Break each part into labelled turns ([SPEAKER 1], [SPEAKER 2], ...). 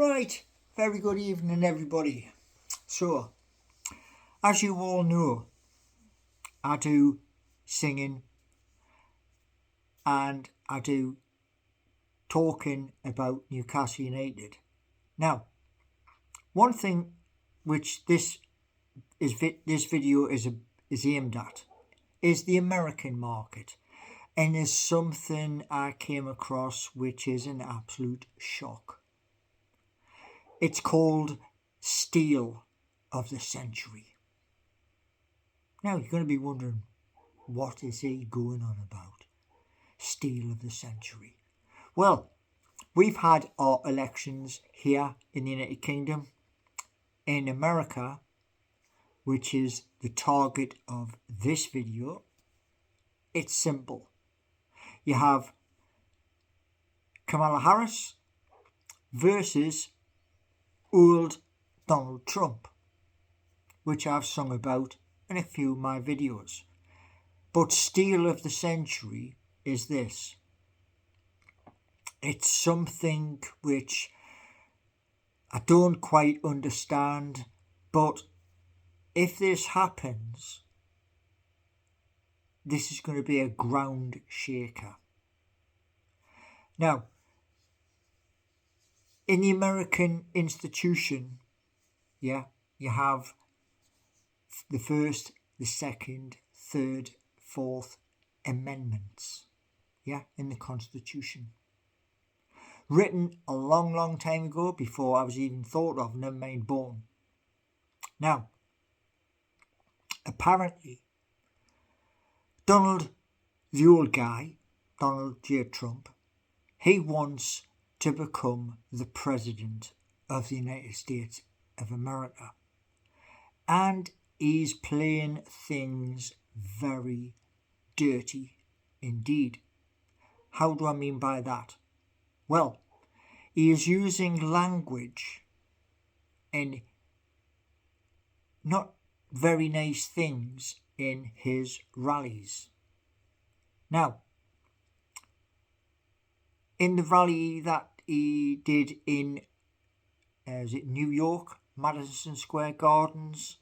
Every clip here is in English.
[SPEAKER 1] Right, very good evening everybody. So, as you all know, I do singing and I do talking about Newcastle United. Now, one thing which this video is aimed at is the American market, and is something I came across which is an absolute shock. It's called Steal of the Century. Now you're going to be wondering, what is he going on about? Steal of the Century. Well, we've had our elections here in the United Kingdom. In America, which is the target of this video, it's simple. You have Kamala Harris versus old Donald Trump, which I've sung about in a few of my videos. But Steal of the Century is this. It's something which I don't quite understand, but if this happens, this is going to be a ground shaker. Now, in the American institution, you have the first, the second, third, fourth amendments, in the Constitution. Written a long time ago, before I was even thought of, never mind born. Now, apparently, Donald, the old guy, Donald J. Trump, he wants to become the President of the United States of America. And he's playing things very dirty indeed. How do I mean by that? Well, he is using language and not very nice things in his rallies. Now, in the rally that he did in New York, Madison Square Gardens,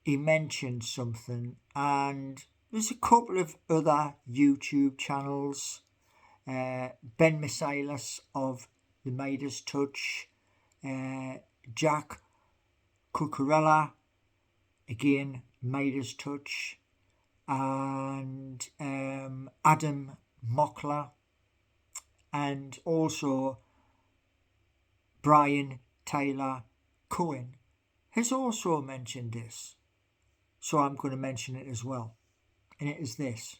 [SPEAKER 1] he mentioned something, and there's a couple of other YouTube channels, Ben Misalis of the Midas Touch, Jack Cucurella, again Midas Touch, and Adam Mockler, and also Brian Tyler Cohen has also mentioned this. So I'm going to mention it as well. And it is this.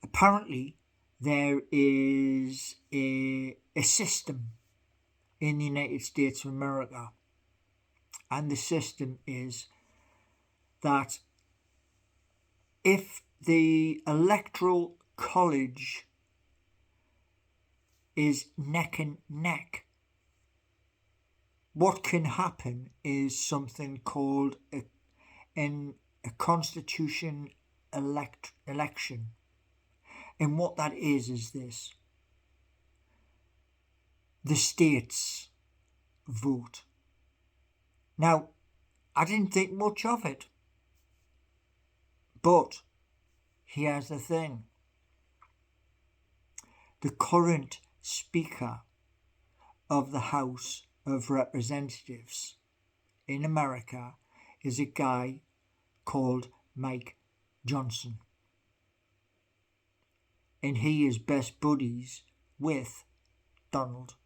[SPEAKER 1] Apparently, there is a system in the United States of America. And the system is that if the Electoral College is neck and neck, what can happen is something called a constitution election. And what that is this. The states vote. Now, I didn't think much of it. But here's the thing. The current Speaker of the House of Representatives in America is a guy called Mike Johnson. And he is best buddies with Donald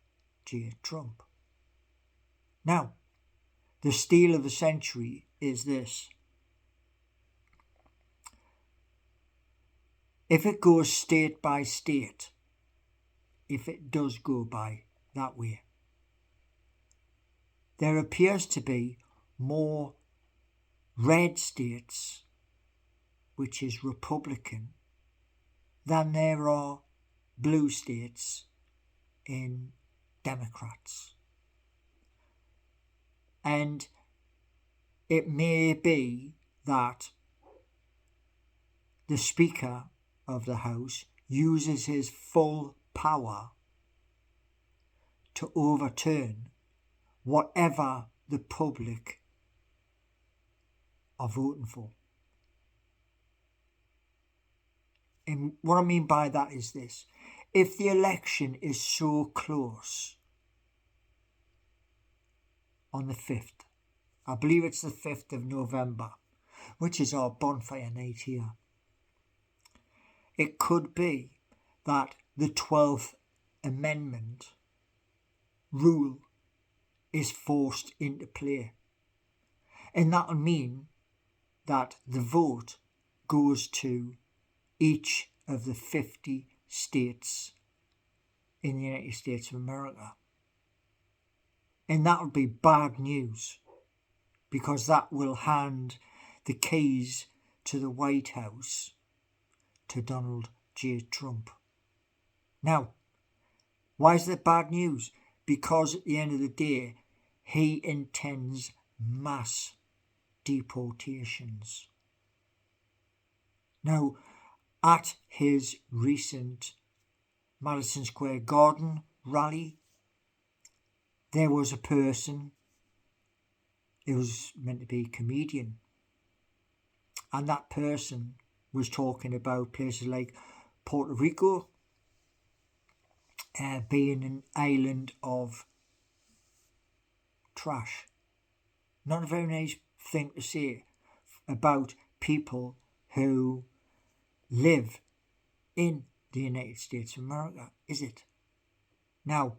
[SPEAKER 1] J. Trump. Now, the steal of the century is this. If it goes state by state, if it does go by that way, there appears to be more red states, which is Republican, than there are blue states in Democrats. And it may be that the Speaker of the House uses his full power to overturn whatever the public are voting for. And what I mean by that is this: if the election is so close on the 5th, I believe it's the 5th of November, which is our Bonfire Night here, it could be that the 12th Amendment rule is forced into play. And that'll mean that the vote goes to each of the 50 states in the United States of America. And that would be bad news, because that will hand the keys to the White House to Donald J. Trump. Now, why is that bad news? Because at the end of the day, he intends mass deportations. Now, at his recent Madison Square Garden rally, there was a person, it was meant to be a comedian, and that person was talking about places like Puerto Rico being an island of trash. Not a very nice thing to say about people who live in the United States of America, is it? Now,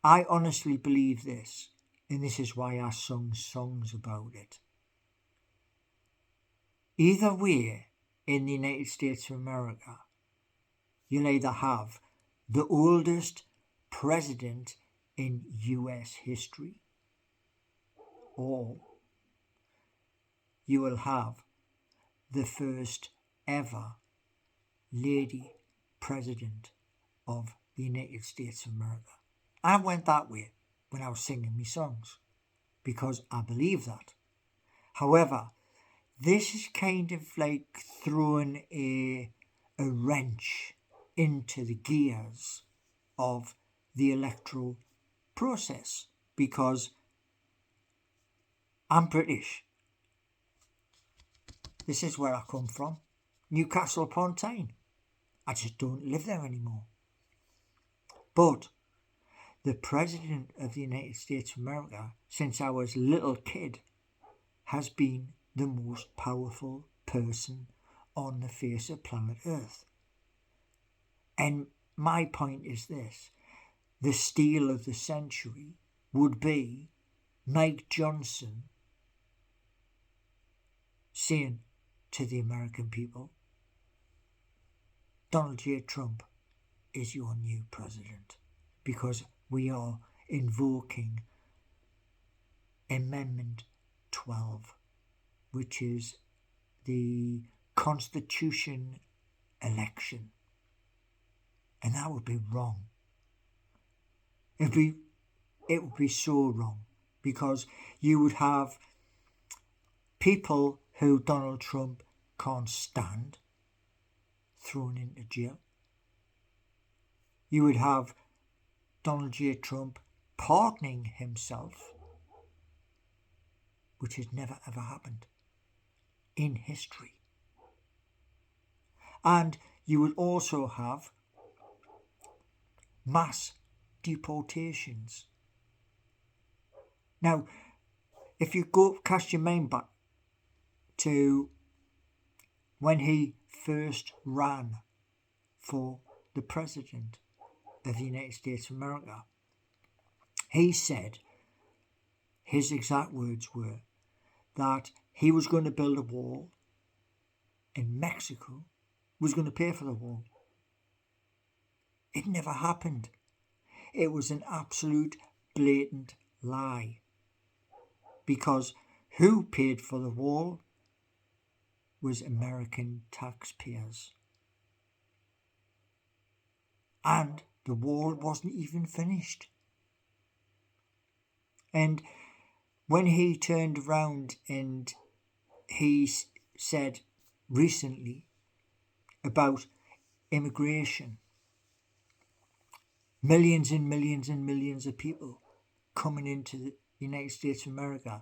[SPEAKER 1] I honestly believe this, and this is why I sung songs about it. Either way, in the United States of America, you'll either have the oldest president in US history, or you will have the first ever lady president of the United States of America. I went that way when I was singing my songs, because I believe that. However, this is kind of like throwing a wrench into the gears of the electoral process, because I'm British. This is where I come from, Newcastle upon Tyne. I just don't live there anymore. But the President of the United States of America, since I was a little kid, has been the most powerful person on the face of planet Earth. And my point is this: the steal of the century would be Mike Johnson saying to the American people, Donald J. Trump is your new president, because we are invoking Amendment 12, which is the Constitution election. And that would be wrong. It would be so wrong, because you would have people who Donald Trump can't stand thrown into jail. You would have Donald J. Trump pardoning himself, which has never ever happened in history. And you would also have mass deportations. Now, if you go cast your mind back to when he first ran for the president of the United States of America, he said, his exact words were, that he was going to build a wall and Mexico was going to pay for the wall. It never happened. It was an absolute blatant lie. Because who paid for the wall was American taxpayers. And the wall wasn't even finished. And when he turned around and he said recently about immigration, millions and millions and millions of people coming into the United States of America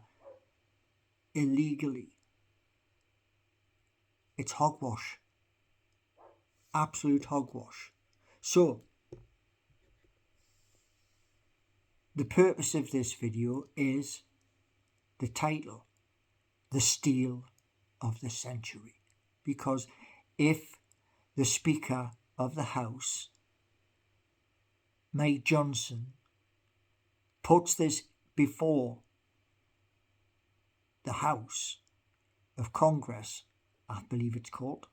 [SPEAKER 1] illegally. It's hogwash. Absolute hogwash. So, the purpose of this video is the title, The Steal of the Century. Because if the Speaker of the House, Mike Johnson, puts this before the House of Congress, I believe it's called,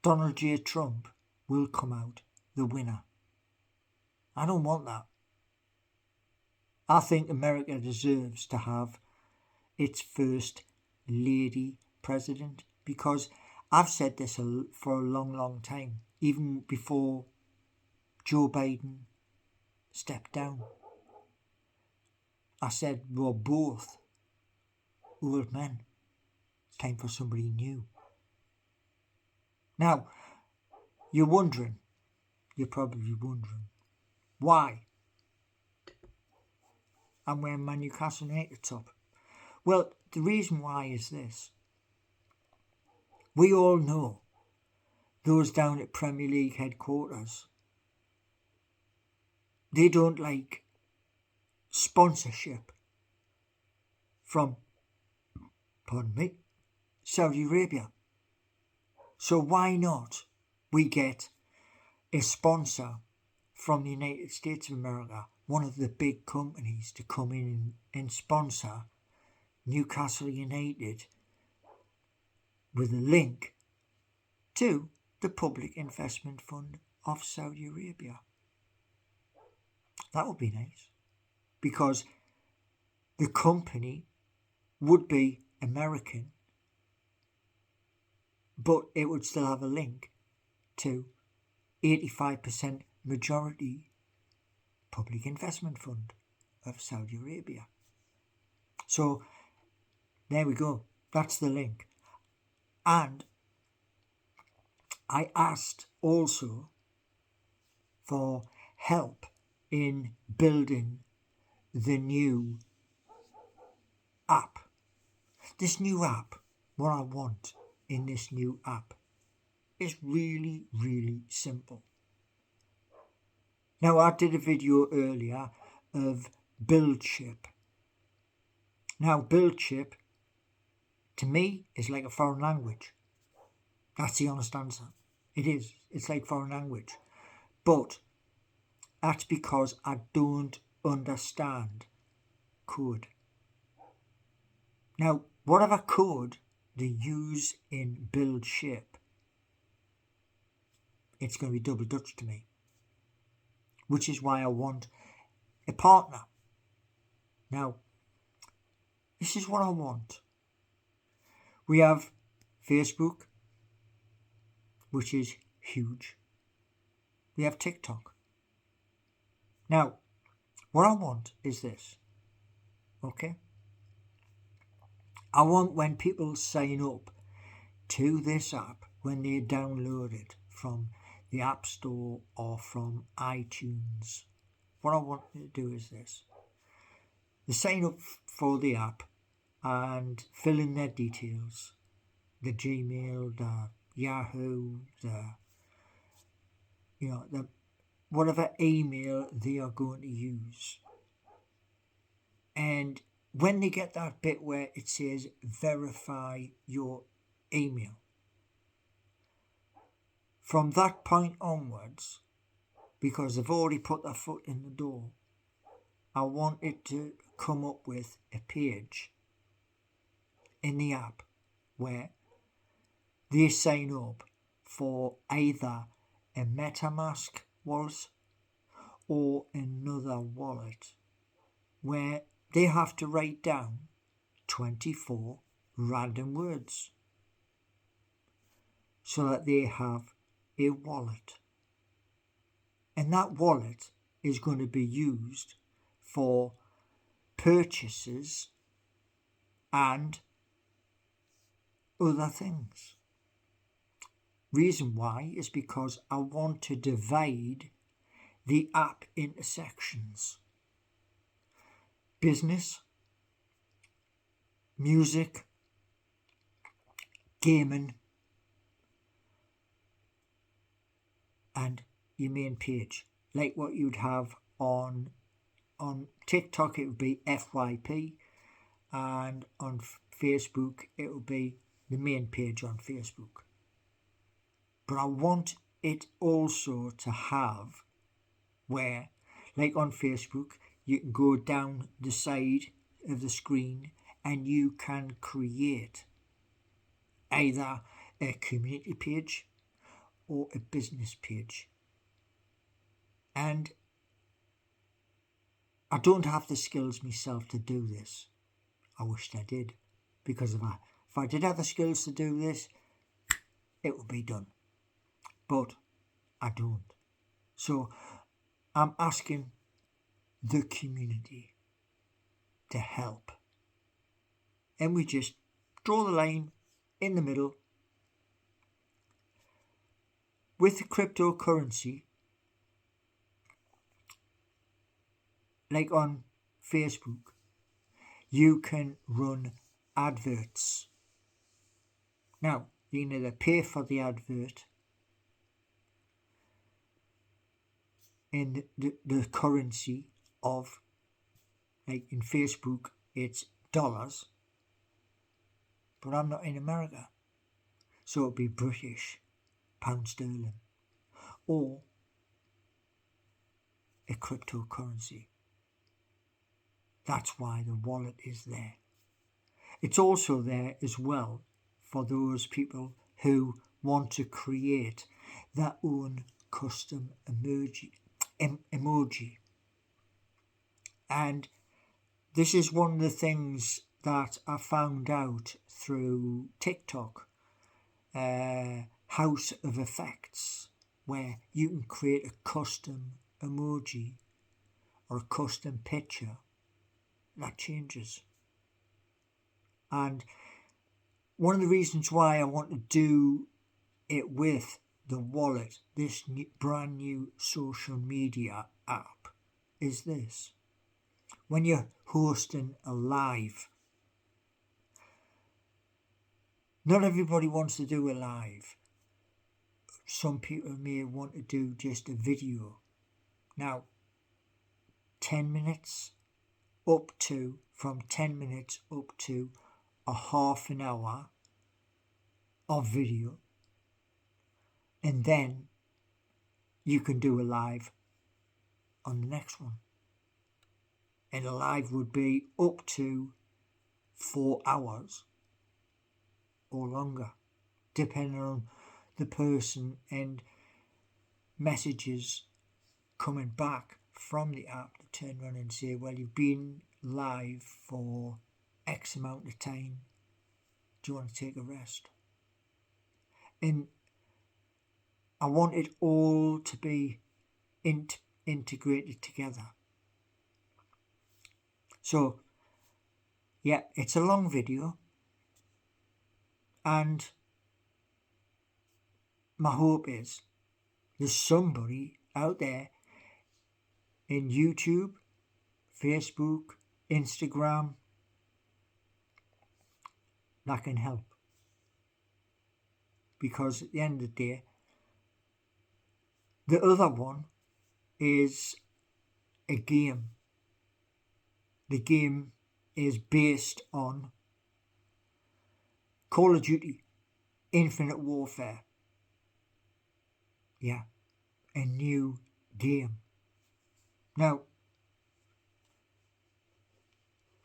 [SPEAKER 1] Donald J. Trump will come out the winner. I don't want that. I think America deserves to have its first lady president, because I've said this for a long, long time, even before Joe Biden stepped down. I said we're both old men. It's time for somebody new. Now, you're probably wondering, why I'm wearing my Newcastle United top. Well, the reason why is this. We all know those down at Premier League headquarters, they don't like sponsorship from, Saudi Arabia. So why not we get a sponsor from the United States of America, one of the big companies, to come in and sponsor Newcastle United with a link to the Public Investment Fund of Saudi Arabia. That would be nice, because the company would be American, but it would still have a link to 85% majority Public Investment Fund of Saudi Arabia. So there we go. That's the link. And I asked also for help in building the new app. This new app, what I want in this new app is really, really simple. Now, I did a video earlier of BuildShip. Now, BuildShip, to me, is like a foreign language. That's the honest answer. It is. It's like foreign language. But that's because I don't understand code. Now, whatever code they use in BuildShip, it's going to be double Dutch to me, which is why I want a partner. Now, this is what I want. We have Facebook, which is huge. We have TikTok. Now, what I want is this, okay? I want when people sign up to this app, when they download it from the App Store or from iTunes, what I want to do is this. They sign up for the app and fill in their details, the Gmail, the Yahoo, the whatever email they are going to use. And when they get that bit where it says verify your email, from that point onwards, because they've already put their foot in the door, I want it to come up with a page in the app where they sign up for either a MetaMask wallet or another wallet, where they have to write down 24 random words so that they have a wallet. And that wallet is going to be used for purchases and other things. reason why is because I want to divide the app into sections. Business, music, gaming, and your main page. Like what you'd have on TikTok, it would be FYP, and on Facebook, it would be the main page on Facebook. But I want it also to have where, like on Facebook, you can go down the side of the screen and you can create either a community page or a business page. And I don't have the skills myself to do this. I wished I did, because if I did have the skills to do this, it would be done. But I don't. So I'm asking the community to help. And we just draw the line in the middle. With the cryptocurrency, like on Facebook, you can run adverts. Now, you can either pay for the advert in the currency of, like in Facebook, it's dollars, but I'm not in America, so it'll be British pound sterling or a cryptocurrency. That's why the wallet is there. It's also there as well for those people who want to create their own custom emoji. And this is one of the things that I found out through TikTok, House of Effects, where you can create a custom emoji or a custom picture that changes. And one of the reasons why I want to do it with the wallet, this brand new social media app, is this. When you're hosting a live, not everybody wants to do a live. Some people may want to do just a video. Now, 10 minutes from 10 minutes up to a half an hour of video, and then you can do a live on the next one. And a live would be up to 4 hours or longer, depending on the person and messages coming back from the app to turn around and say, well, you've been live for X amount of time. Do you want to take a rest? And I want it all to be integrated together. So, yeah, it's a long video. And my hope is there's somebody out there in YouTube, Facebook, Instagram that can help. Because at the end of the day, the other one is a game. The game is based on Call of Duty, Infinite Warfare. Yeah, a new game. Now,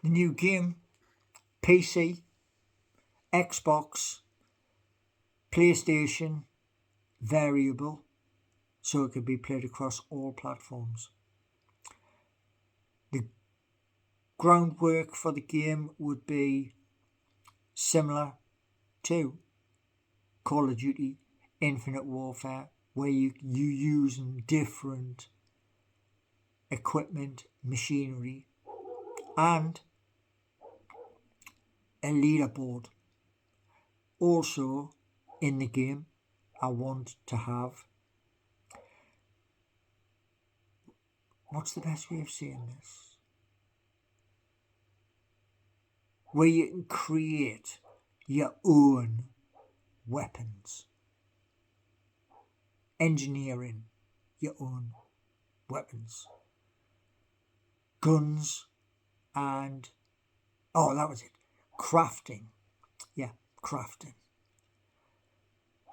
[SPEAKER 1] the new game, PC, Xbox, PlayStation, variable, so it can be played across all platforms. The groundwork for the game would be similar to Call of Duty Infinite Warfare, where you using different equipment, machinery, and a leaderboard. Also in the game, I want to have, what's the best way of saying this? Where you can create your own weapons. Engineering your own weapons. Guns and, oh, that was it. Crafting. Yeah, crafting.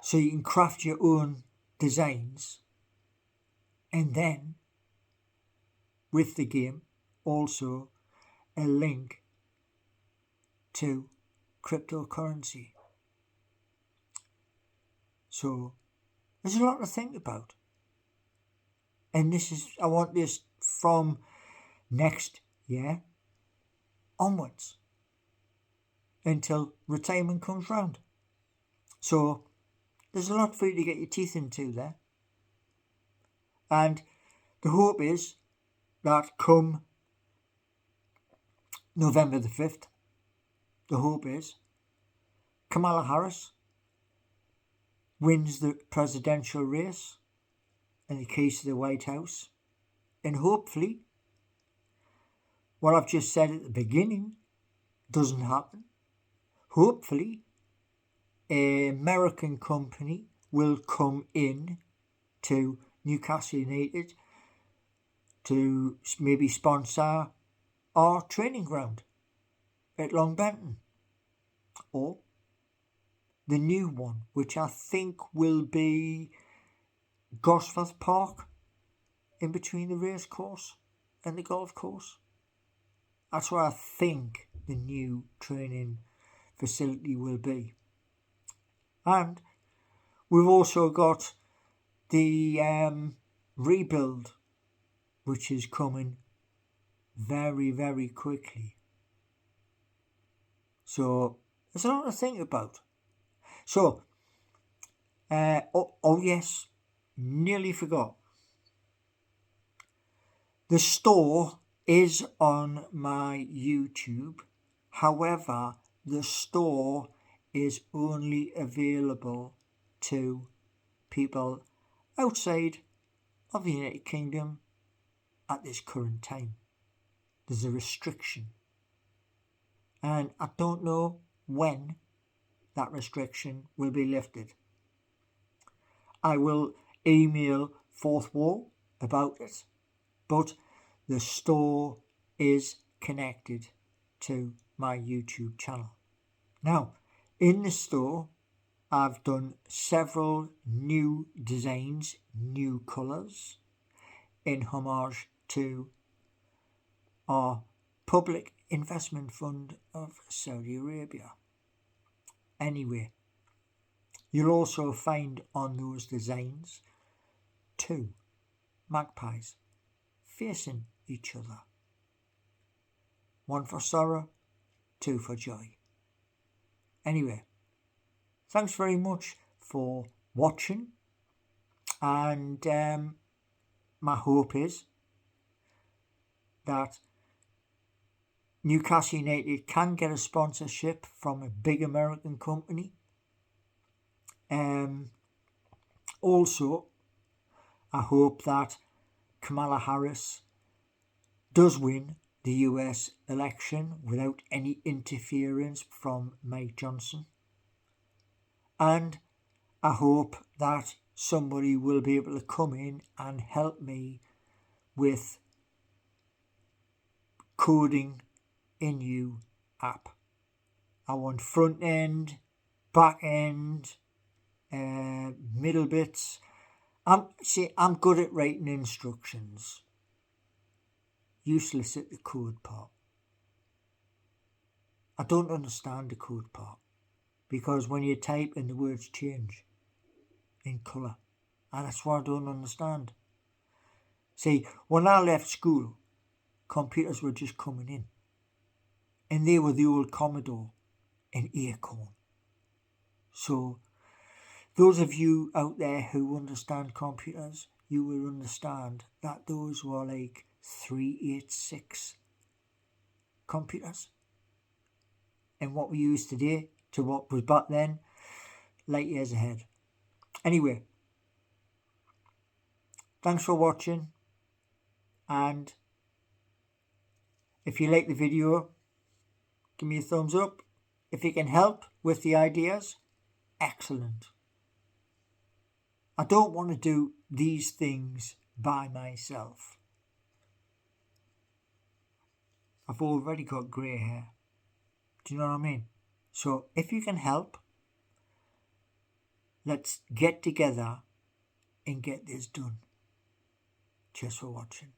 [SPEAKER 1] So you can craft your own designs, and then with the game also a link to cryptocurrency. So there's a lot to think about. And I want this from next year onwards until retirement comes round. So there's a lot for you to get your teeth into there. And the hope is that come November the 5th, the hope is Kamala Harris wins the presidential race in the case of the White House. And hopefully, what I've just said at the beginning doesn't happen. Hopefully, an American company will come in to Newcastle United to maybe sponsor our training ground at Long Benton, or the new one, which I think will be Gosforth Park, in between the race course and the golf course. That's where I think the new training facility will be. And we've also got the rebuild, which is coming very, very quickly. So there's a lot to think about. So, oh yes, nearly forgot. The store is on my YouTube. However, the store is only available to people outside of the United Kingdom at this current time. There's a restriction. And I don't know when that restriction will be lifted. I will email Fourth Wall about it, but the store is connected to my YouTube channel. Now, in the store, I've done several new designs, new colours, in homage to our public investment fund of Saudi Arabia. Anyway, you'll also find on those designs 2 magpies facing each other. 1 for sorrow, 2 for joy. Anyway, thanks very much for watching, and my hope is that Newcastle United can get a sponsorship from a big American company. Also, I hope that Kamala Harris does win the US election without any interference from Mike Johnson. And I hope that somebody will be able to come in and help me with coding a new app. I want front end, back end, middle bits. I'm good at writing instructions. Useless at the code part. I don't understand the code part, because when you type in, the words change in colour, and that's what I don't understand. See, when I left school, computers were just coming in, and they were the old Commodore and Acorn. So those of you out there who understand computers, you will understand that those were like 386 computers. And what we use today to what was back then, light years ahead. Anyway, thanks for watching, and if you like the video, give me a thumbs up. If you can help with the ideas, excellent. I don't want to do these things by myself. I've already got grey hair. Do you know what I mean? So if you can help, let's get together and get this done. Cheers for watching.